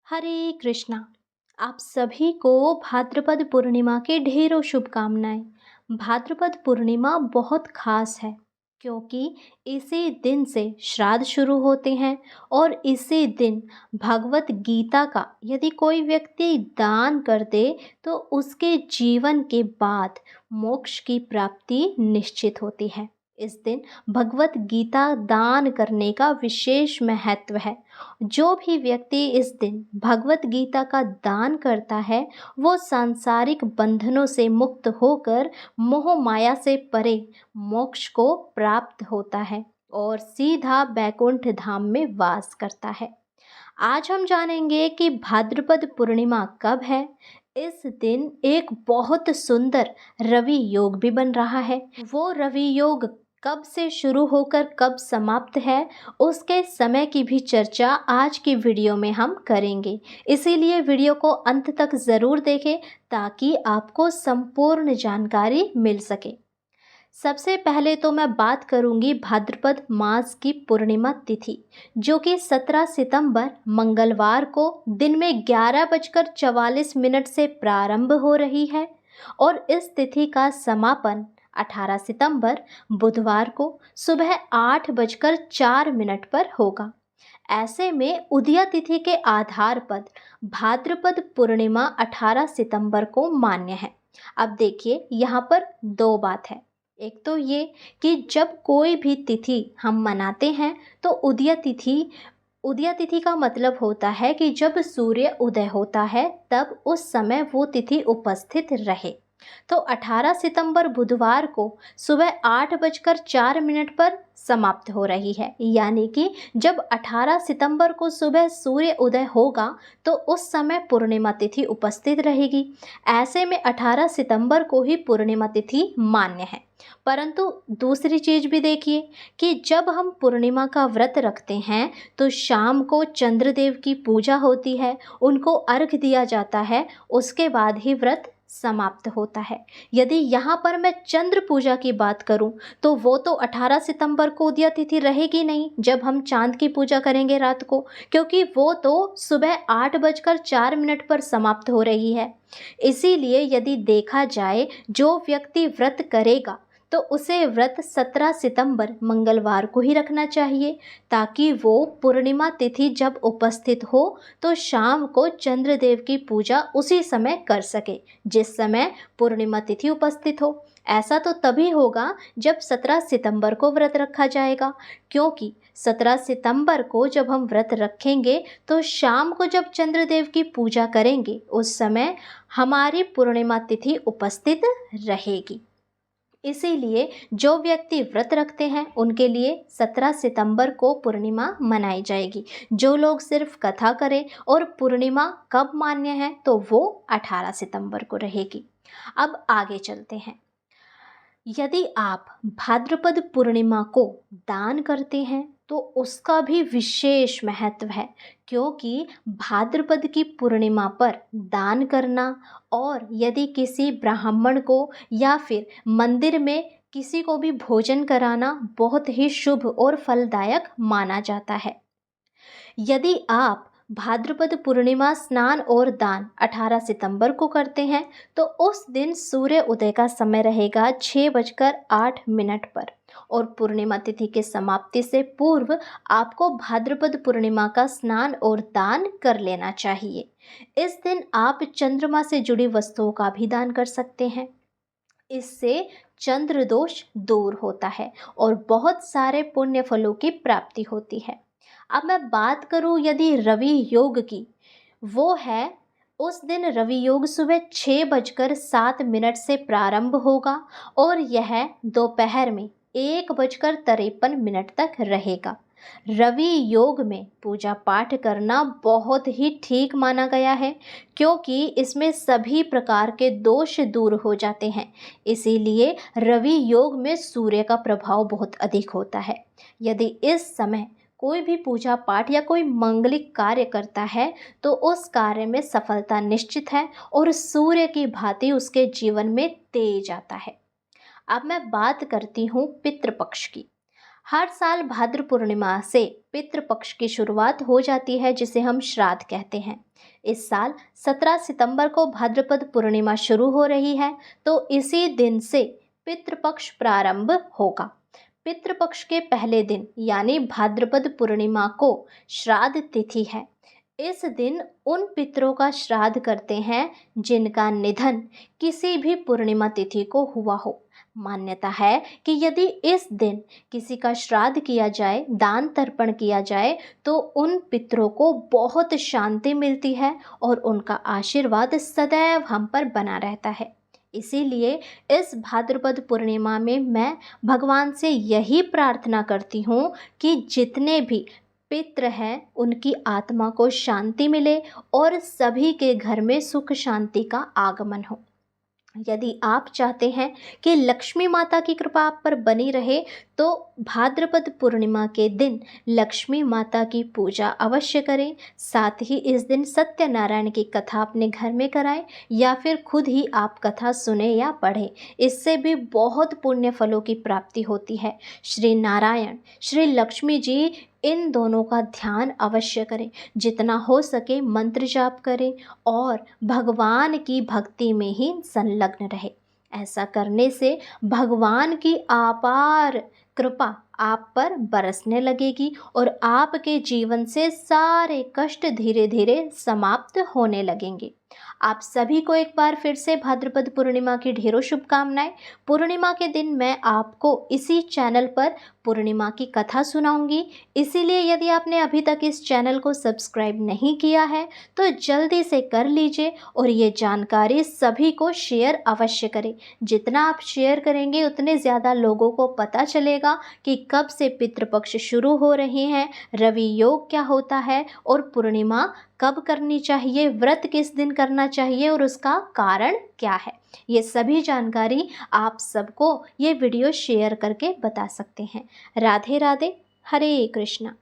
हरे कृष्णा। आप सभी को भाद्रपद पूर्णिमा के ढेरों शुभकामनाएं। भाद्रपद पूर्णिमा बहुत खास है क्योंकि इसी दिन से श्राद्ध शुरू होते हैं और इसी दिन भगवत गीता का यदि कोई व्यक्ति दान कर दे तो उसके जीवन के बाद मोक्ष की प्राप्ति निश्चित होती है। इस दिन भगवत गीता दान करने का विशेष महत्व है। जो भी व्यक्ति इस दिन भगवत गीता का दान करता है वो सांसारिक बंधनों से मुक्त होकर मोह माया से परे मोक्ष को प्राप्त होता है और सीधा बैकुंठ धाम में वास करता है। आज हम जानेंगे कि भाद्रपद पूर्णिमा कब है। इस दिन एक बहुत सुंदर रवि योग भी बन रहा है। वो रवि योग कब से शुरू होकर कब समाप्त है उसके समय की भी चर्चा आज की वीडियो में हम करेंगे। इसीलिए वीडियो को अंत तक ज़रूर देखें ताकि आपको संपूर्ण जानकारी मिल सके। सबसे पहले तो मैं बात करूंगी भाद्रपद मास की पूर्णिमा तिथि जो कि 17 सितंबर मंगलवार को दिन में 11:44 से प्रारंभ हो रही है और इस तिथि का समापन 18 सितंबर बुधवार को सुबह 8:04 पर होगा। ऐसे में उदया तिथि के आधार पर भाद्रपद पूर्णिमा 18 सितंबर को मान्य है। अब देखिए यहाँ पर दो बात है। एक तो ये कि जब कोई भी तिथि हम मनाते हैं तो उदया तिथि का मतलब होता है कि जब सूर्य उदय होता है तब उस समय वो तिथि उपस्थित रहे। तो 18 सितंबर बुधवार को सुबह 8:04 पर समाप्त हो रही है, यानी कि जब 18 सितंबर को सुबह सूर्य उदय होगा तो उस समय पूर्णिमा तिथि उपस्थित रहेगी। ऐसे में 18 सितंबर को ही पूर्णिमा तिथि मान्य है। परंतु दूसरी चीज भी देखिए कि जब हम पूर्णिमा का व्रत रखते हैं तो शाम को चंद्रदेव की पूजा होती है, उनको अर्घ दिया जाता है, उसके बाद ही व्रत समाप्त होता है। यदि यहाँ पर मैं चंद्र पूजा की बात करूँ तो वो तो 18 सितंबर को उदया तिथि रहेगी नहीं जब हम चांद की पूजा करेंगे रात को, क्योंकि वो तो सुबह 8:04 पर समाप्त हो रही है। इसीलिए यदि देखा जाए जो व्यक्ति व्रत करेगा तो उसे व्रत 17 सितंबर मंगलवार को ही रखना चाहिए ताकि वो पूर्णिमा तिथि जब उपस्थित हो तो शाम को चंद्रदेव की पूजा उसी समय कर सके जिस समय पूर्णिमा तिथि उपस्थित हो। ऐसा तो तभी होगा जब 17 सितंबर को व्रत रखा जाएगा, क्योंकि 17 सितंबर को जब हम व्रत रखेंगे तो शाम को जब चंद्रदेव की पूजा करेंगे उस समय हमारी पूर्णिमा तिथि उपस्थित रहेगी। इसीलिए जो व्यक्ति व्रत रखते हैं उनके लिए 17 सितंबर को पूर्णिमा मनाई जाएगी। जो लोग सिर्फ कथा करें और पूर्णिमा कब मान्य है तो वो 18 सितंबर को रहेगी। अब आगे चलते हैं। यदि आप भाद्रपद पूर्णिमा को दान करते हैं तो उसका भी विशेष महत्व है, क्योंकि भाद्रपद की पूर्णिमा पर दान करना और यदि किसी ब्राह्मण को या फिर मंदिर में किसी को भी भोजन कराना बहुत ही शुभ और फलदायक माना जाता है। यदि आप भाद्रपद पूर्णिमा स्नान और दान 18 सितंबर को करते हैं तो उस दिन सूर्य उदय का समय रहेगा 6:08 पर और पूर्णिमा तिथि के समाप्ति से पूर्व आपको भाद्रपद पूर्णिमा का स्नान और दान कर लेना चाहिए। इस दिन आप चंद्रमा से जुड़ी वस्तुओं का भी दान कर सकते हैं। इससे चंद्र दोष दूर होता है और बहुत सारे पुण्य फलों की प्राप्ति होती है। अब मैं बात करूं यदि रवि योग की, वो है उस दिन रवि योग सुबह 6:07 से प्रारंभ होगा और यह दोपहर में 1:53 तक रहेगा। रवि योग में पूजा पाठ करना बहुत ही ठीक माना गया है, क्योंकि इसमें सभी प्रकार के दोष दूर हो जाते हैं। इसीलिए रवि योग में सूर्य का प्रभाव बहुत अधिक होता है। यदि इस समय कोई भी पूजा पाठ या कोई मांगलिक कार्य करता है तो उस कार्य में सफलता निश्चित है और सूर्य की भांति उसके जीवन में तेज आता है। अब मैं बात करती हूँ पितृपक्ष की। हर साल भाद्र पूर्णिमा से पितृपक्ष की शुरुआत हो जाती है, जिसे हम श्राद्ध कहते हैं। इस साल 17 सितंबर को भाद्रपद पूर्णिमा शुरू हो रही है, तो इसी दिन से पितृपक्ष प्रारंभ होगा। पितृपक्ष के पहले दिन यानी भाद्रपद पूर्णिमा को श्राद्ध तिथि है। इस दिन उन पितरों का श्राद्ध करते हैं जिनका निधन किसी भी पूर्णिमा तिथि को हुआ हो। मान्यता है कि यदि इस दिन किसी का श्राद्ध किया जाए, दान तर्पण किया जाए, तो उन पितरों को बहुत शांति मिलती है और उनका आशीर्वाद सदैव हम पर बना रहता है। इसीलिए इस भाद्रपद पूर्णिमा में मैं भगवान से यही प्रार्थना करती हूँ कि जितने भी पितृ हैं उनकी आत्मा को शांति मिले और सभी के घर में सुख शांति का आगमन हो। यदि आप चाहते हैं कि लक्ष्मी माता की कृपा आप पर बनी रहे, तो भाद्रपद पूर्णिमा के दिन लक्ष्मी माता की पूजा अवश्य करें। साथ ही इस दिन सत्यनारायण की कथा अपने घर में कराएं या फिर खुद ही आप कथा सुने या पढ़ें। इससे भी बहुत पुण्य फलों की प्राप्ति होती है। श्री नारायण, श्री लक्ष्मी जी, इन दोनों का ध्यान अवश्य करें। जितना हो सके मंत्र जाप करें और भगवान की भक्ति में ही संलग्न रहे। ऐसा करने से भगवान की अपार कृपा आप पर बरसने लगेगी और आपके जीवन से सारे कष्ट धीरे धीरे समाप्त होने लगेंगे। आप सभी को एक बार फिर से भाद्रपद पूर्णिमा की ढेरों शुभकामनाएं। पूर्णिमा के दिन मैं आपको इसी चैनल पर पूर्णिमा की कथा सुनाऊंगी। इसीलिए यदि आपने अभी तक इस चैनल को सब्सक्राइब नहीं किया है तो जल्दी से कर लीजिए और ये जानकारी सभी को शेयर अवश्य करें। जितना आप शेयर करेंगे उतने ज़्यादा लोगों को पता चलेगा कि कब से पितृपक्ष शुरू हो रहे हैं, रवि योग क्या होता है और पूर्णिमा कब करनी चाहिए, व्रत किस दिन करना चाहिए और उसका कारण क्या है। ये सभी जानकारी आप सबको ये वीडियो शेयर करके बता सकते हैं। राधे राधे, हरे कृष्णा।